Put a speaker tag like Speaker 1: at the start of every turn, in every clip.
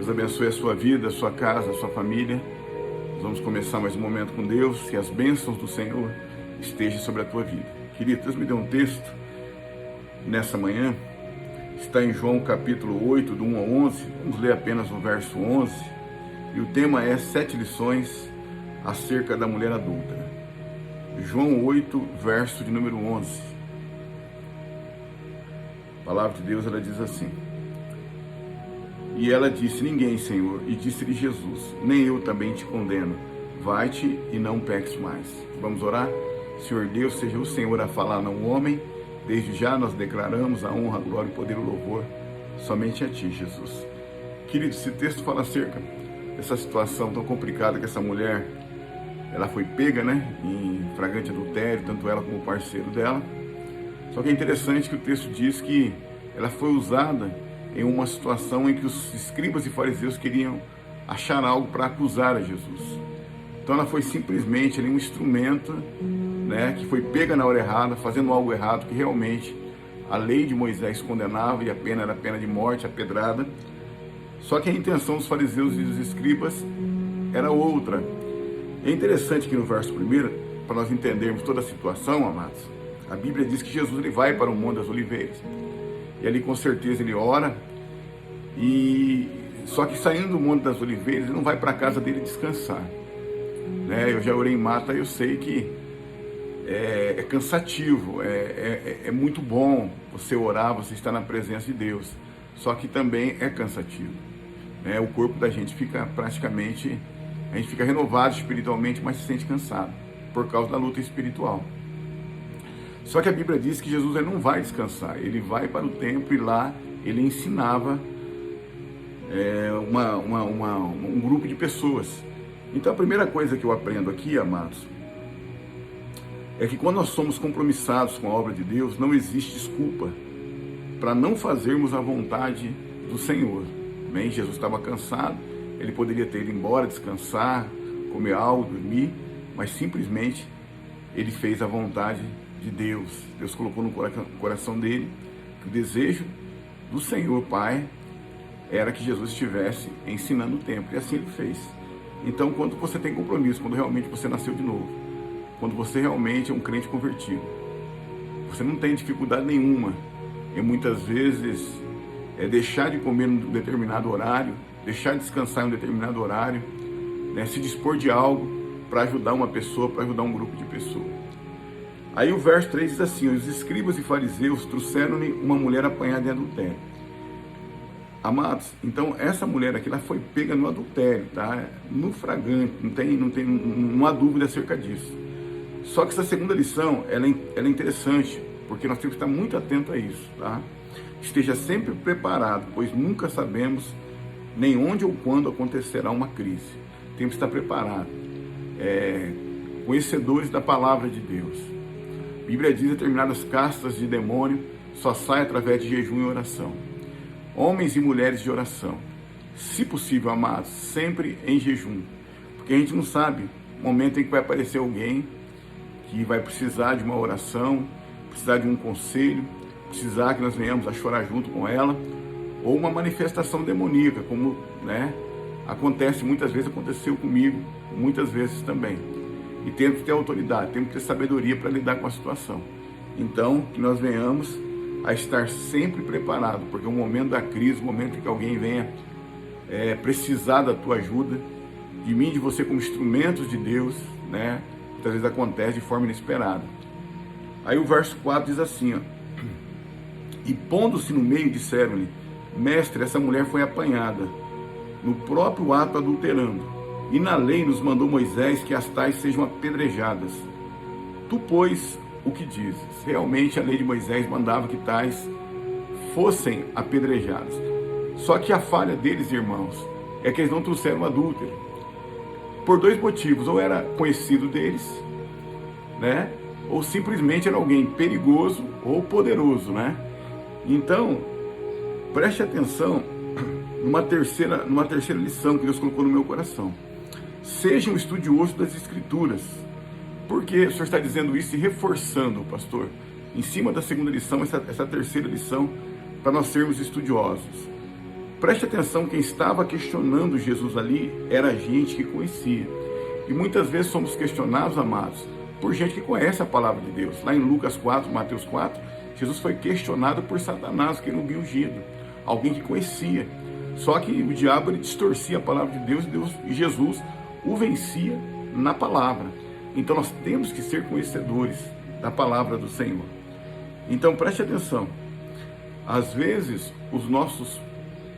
Speaker 1: Deus abençoe a sua vida, a sua casa, a sua família. Nós vamos começar mais um momento com Deus, que as bênçãos do Senhor estejam sobre a tua vida. Querido, Deus me deu um texto nessa manhã, está em João capítulo 8, do 1 ao 11, vamos ler apenas o verso 11, e o tema é 7 lições acerca da mulher adúltera. João 8, verso de número 11. A palavra de Deus, ela diz assim: E ela disse: Ninguém, Senhor. E disse-lhe Jesus: Nem eu também te condeno. Vai-te e não peques mais. Vamos orar? Senhor Deus, seja o Senhor a falar, não o homem. Desde já nós declaramos a honra, a glória, o poder e o louvor somente a Ti, Jesus. Querido, esse texto fala acerca dessa situação tão complicada que essa mulher, ela foi pega, em flagrante adultério, tanto ela como o parceiro dela. Só que é interessante que o texto diz que ela foi usada em uma situação em que os escribas e fariseus queriam achar algo para acusar a Jesus. Então ela foi simplesmente ali um instrumento, que foi pega na hora errada, fazendo algo errado, que realmente a lei de Moisés condenava, e a pena era a pena de morte, a pedrada. Só que a intenção dos fariseus e dos escribas era outra. É interessante que no verso 1, para nós entendermos toda a situação, amados, a Bíblia diz que Jesus ele vai para o Monte das Oliveiras. E ali com certeza ele ora, só que saindo do Monte das Oliveiras, ele não vai para a casa dele descansar. Eu já orei em Mata, eu sei que é cansativo, é muito bom você orar, você estar na presença de Deus, só que também é cansativo. O corpo da gente fica praticamente, a gente fica renovado espiritualmente, mas se sente cansado, por causa da luta espiritual. Só que a Bíblia diz que Jesus ele não vai descansar, ele vai para o templo e lá ele ensinava um grupo de pessoas. Então a primeira coisa que eu aprendo aqui, amados, é que quando nós somos compromissados com a obra de Deus, não existe desculpa para não fazermos a vontade do Senhor. Jesus estava cansado, ele poderia ter ido embora, descansar, comer algo, dormir, mas simplesmente ele fez a vontade de Deus. Deus colocou no coração dele que o desejo do Senhor Pai era que Jesus estivesse ensinando o templo, e assim ele fez. Então, quando você tem compromisso, quando realmente você nasceu de novo, quando você realmente é um crente convertido, você não tem dificuldade nenhuma em muitas vezes deixar de comer em um determinado horário, deixar de descansar em um determinado horário, se dispor de algo para ajudar uma pessoa, para ajudar um grupo de pessoas. Aí o verso 3 diz assim: Os escribas e fariseus trouxeram-lhe uma mulher apanhada em adultério. Amados, então essa mulher aqui, ela foi pega no adultério, tá? No flagrante, não há dúvida acerca disso. Só que essa segunda lição, ela é interessante, porque nós temos que estar muito atento a isso, tá? Esteja sempre preparado, pois nunca sabemos nem onde ou quando acontecerá uma crise. Temos que estar preparados, conhecedores da palavra de Deus. A Bíblia diz que determinadas castas de demônio só saem através de jejum e oração. Homens e mulheres de oração, se possível, amados, sempre em jejum, porque a gente não sabe o momento em que vai aparecer alguém que vai precisar de uma oração, precisar de um conselho, precisar que nós venhamos a chorar junto com ela, ou uma manifestação demoníaca, como acontece muitas vezes, aconteceu comigo, muitas vezes também. E temos que ter autoridade, temos que ter sabedoria para lidar com a situação. Então, que nós venhamos a estar sempre preparado, porque o momento da crise, o momento em que alguém venha precisar da tua ajuda, de mim, de você como instrumentos de Deus, muitas vezes acontece de forma inesperada. Aí o verso 4 diz assim, E pondo-se no meio, disseram-lhe: Mestre, essa mulher foi apanhada no próprio ato adulterando, e na lei nos mandou Moisés que as tais sejam apedrejadas. Tu, pois, o que dizes? Realmente a lei de Moisés mandava que tais fossem apedrejados. Só que a falha deles, irmãos, é que eles não trouxeram adúltero. Por 2 motivos: ou era conhecido deles, ou simplesmente era alguém perigoso ou poderoso, Então, preste atenção numa terceira lição que Deus colocou no meu coração. Seja um estudioso das Escrituras. Por que o senhor está dizendo isso e reforçando, pastor, em cima da segunda lição, essa terceira lição, para nós sermos estudiosos? Preste atenção, quem estava questionando Jesus ali era gente que conhecia. E muitas vezes somos questionados, amados, por gente que conhece a palavra de Deus. Lá em Lucas 4, Mateus 4, Jesus foi questionado por Satanás, que era um ungido, alguém que conhecia. Só que o diabo ele distorcia a palavra de Deus e Jesus o vencia na palavra. Então nós temos que ser conhecedores da palavra do Senhor. Então preste atenção. Às vezes os nossos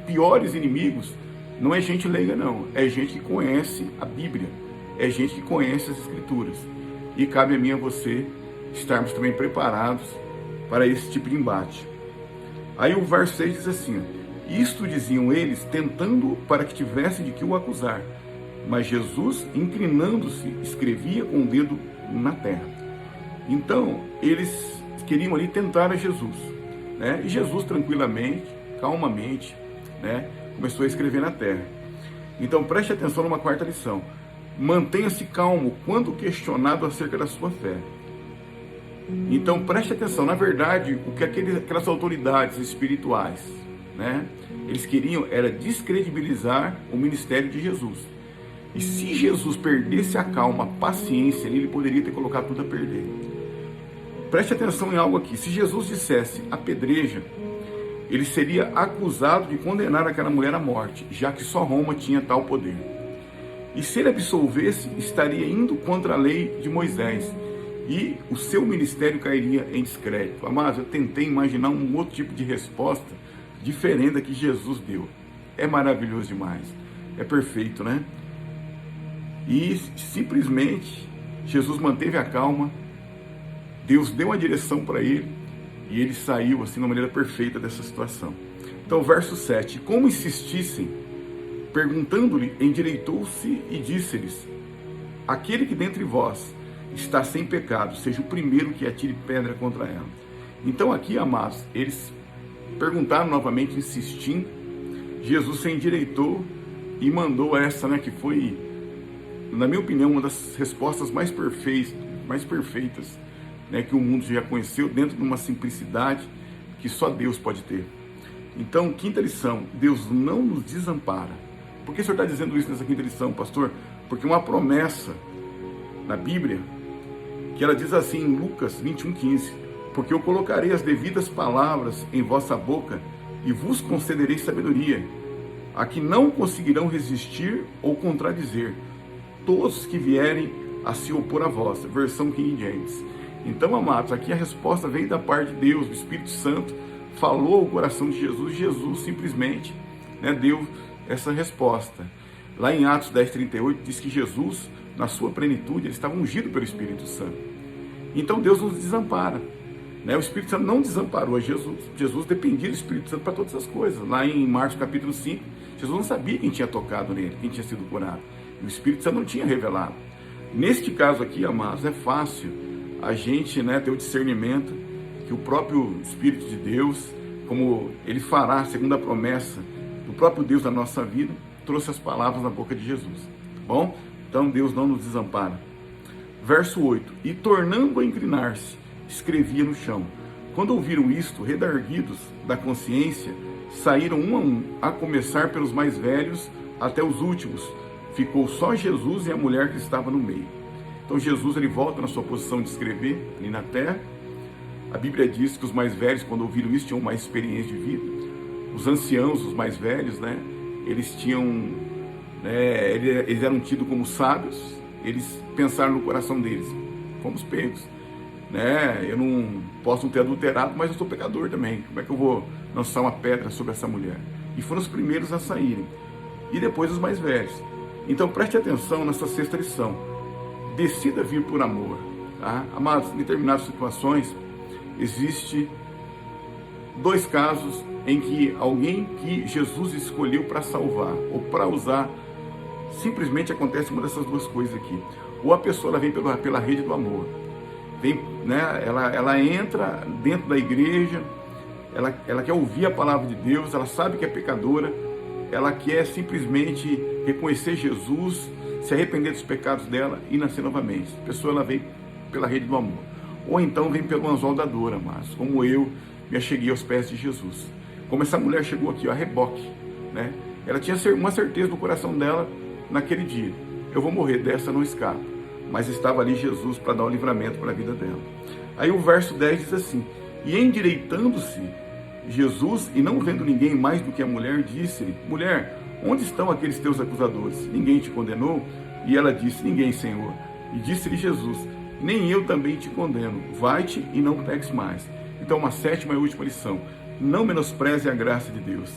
Speaker 1: piores inimigos não é gente leiga não, é gente que conhece a Bíblia, é gente que conhece as Escrituras. E cabe a mim e a você estarmos também preparados para esse tipo de embate. Aí o verso 6 diz assim: isto diziam eles, tentando para que tivessem de que o acusar. Mas Jesus, inclinando-se, escrevia com o dedo na terra. Então, eles queriam ali tentar a Jesus, né? E Jesus, tranquilamente, calmamente, né, começou a escrever na terra. Então, preste atenção numa quarta lição. Mantenha-se calmo quando questionado acerca da sua fé. Então, preste atenção. Na verdade, o que aquelas autoridades espirituais, né, eles queriam era descredibilizar o ministério de Jesus. E se Jesus perdesse a calma, a paciência, ele poderia ter colocado tudo a perder. Preste atenção em algo aqui. Se Jesus dissesse apedreja, ele seria acusado de condenar aquela mulher à morte, já que só Roma tinha tal poder. E se ele absolvesse, estaria indo contra a lei de Moisés, e o seu ministério cairia em descrédito. Amados, eu tentei imaginar um outro tipo de resposta diferente da que Jesus deu. É maravilhoso demais. É perfeito, né? E simplesmente Jesus manteve a calma, Deus deu uma direção para ele e ele saiu assim de uma maneira perfeita dessa situação. Então, verso 7: como insistissem, perguntando-lhe, endireitou-se e disse-lhes: aquele que dentre vós está sem pecado, seja o primeiro que atire pedra contra ela. Então aqui, amados, eles perguntaram novamente, insistindo. Jesus se endireitou e mandou essa, né, que foi, na minha opinião, uma das respostas mais perfeitas, né, que o mundo já conheceu, dentro de uma simplicidade que só Deus pode ter. Então, quinta lição: Deus não nos desampara. Por que o senhor está dizendo isso nessa quinta lição, pastor? Porque uma promessa na Bíblia, que ela diz assim em Lucas 21:15: porque eu colocarei as devidas palavras em vossa boca e vos concederei sabedoria, a que não conseguirão resistir ou contradizer todos que vierem a se opor a vós. Versão King James. Então, amados, aqui a resposta veio da parte de Deus, do Espírito Santo, falou ao coração de Jesus, Jesus simplesmente, né, deu essa resposta. Lá em Atos 10:38 diz que Jesus, na sua plenitude, ele estava ungido pelo Espírito Santo. Então Deus nos desampara, né? O Espírito Santo não desamparou a Jesus. Jesus dependia do Espírito Santo para todas as coisas. Lá em Marcos capítulo 5, Jesus não sabia quem tinha tocado nele, quem tinha sido curado. E o Espírito Santo não tinha revelado. Neste caso aqui, amados, é fácil a gente, né, ter o discernimento que o próprio Espírito de Deus, como ele fará, segundo a promessa do próprio Deus na nossa vida, trouxe as palavras na boca de Jesus. Bom, então Deus não nos desampara. Verso 8: e tornando a inclinar-se, escrevia no chão. Quando ouviram isto, redarguidos da consciência, saíram um a um, a começar pelos mais velhos até os últimos. Ficou só Jesus e a mulher que estava no meio. Então Jesus, ele volta na sua posição de escrever ali na terra. A Bíblia diz que os mais velhos, quando ouviram isso, tinham mais experiência de vida. Os anciãos, os mais velhos, né, eles tinham, né, eles eram tidos como sábios. Eles pensaram no coração deles: fomos pegos, né? Eu não posso ter adulterado, mas eu sou pecador também. Como é que eu vou lançar uma pedra sobre essa mulher? E foram os primeiros a saírem. E depois os mais velhos. Então preste atenção nessa sexta lição. Decida vir por amor, tá? Amados, em determinadas situações, existe dois casos em que alguém que Jesus escolheu para salvar ou para usar, simplesmente acontece uma dessas duas coisas aqui. Ou a pessoa ela vem pela rede do amor, vem, né, ela entra dentro da igreja, ela quer ouvir a palavra de Deus, ela sabe que é pecadora, ela quer simplesmente reconhecer Jesus, se arrepender dos pecados dela e nascer novamente. A pessoa ela vem pela rede do amor. Ou então vem pelo anzol da dor, amados, como eu me acheguei aos pés de Jesus. Como essa mulher chegou aqui, ó, a reboque, né? Ela tinha uma certeza no coração dela naquele dia: eu vou morrer, dessa não escapo. Mas estava ali Jesus para dar o livramento para a vida dela. Aí o verso 10 diz assim: e endireitando-se Jesus, e não vendo ninguém mais do que a mulher, disse-lhe: mulher, onde estão aqueles teus acusadores? Ninguém te condenou? E ela disse: ninguém, Senhor. E disse-lhe Jesus: nem eu também te condeno. Vai-te e não peques mais. Então, uma sétima e última lição: não menospreze a graça de Deus.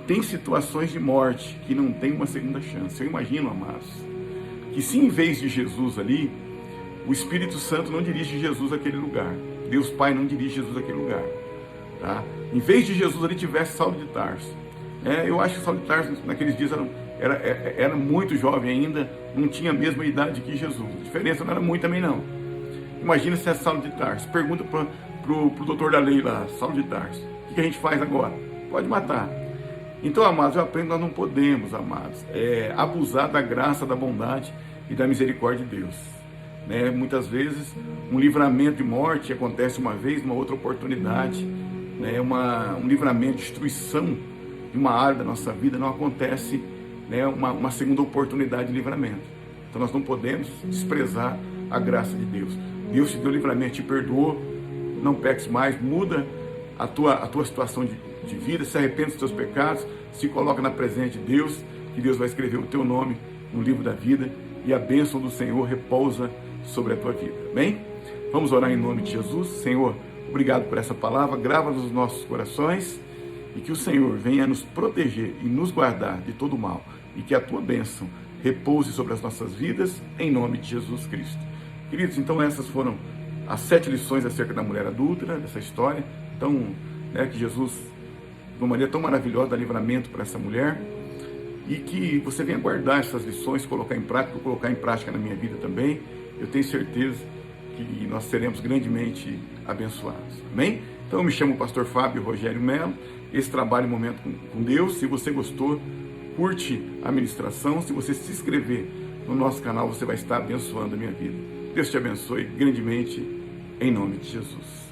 Speaker 1: Tem situações de morte que não tem uma segunda chance. Eu imagino, amados, que se em vez de Jesus ali, o Espírito Santo não dirige Jesus àquele lugar, Deus Pai não dirige Jesus àquele lugar, tá? Em vez de Jesus ali tivesse Saulo de Tarso, eu acho que Saulo de Tarso naqueles dias era muito jovem ainda, não tinha a mesma idade que Jesus, a diferença não era muito também não. Imagina se é Saulo de Tarso. Pergunta pro doutor da lei lá: Saulo de Tarso, o que a gente faz agora? Pode matar. Então, amados, eu aprendo que nós não podemos, amados, abusar da graça, da bondade e da misericórdia de Deus. Né? Muitas vezes, um livramento de morte acontece uma vez, uma outra oportunidade, né? Um livramento, destruição de uma área da nossa vida não acontece, né? uma segunda oportunidade de livramento. Então, nós não podemos desprezar a graça de Deus. Deus te deu livramento, te perdoou, não peques mais, muda a tua situação de vida, se arrepende dos teus pecados, se coloca na presença de Deus, que Deus vai escrever o teu nome no livro da vida e a bênção do Senhor repousa sobre a tua vida. Bem? Vamos orar em nome de Jesus. Senhor, obrigado por essa palavra, grava nos nossos corações e que o Senhor venha nos proteger e nos guardar de todo mal e que a tua bênção repouse sobre as nossas vidas em nome de Jesus Cristo. Queridos, então essas foram as 7 lições acerca da mulher adúltera, dessa história. Então, que Jesus, de uma maneira tão maravilhosa, dá livramento para essa mulher e que você venha guardar essas lições, colocar em prática na minha vida também. Eu tenho certeza que nós seremos grandemente abençoados. Amém? Então, eu me chamo Pastor Fábio Rogério Melo. Esse trabalho Momento com Deus. Se você gostou, curte a ministração. Se você se inscrever no nosso canal, você vai estar abençoando a minha vida. Deus te abençoe grandemente, em nome de Jesus.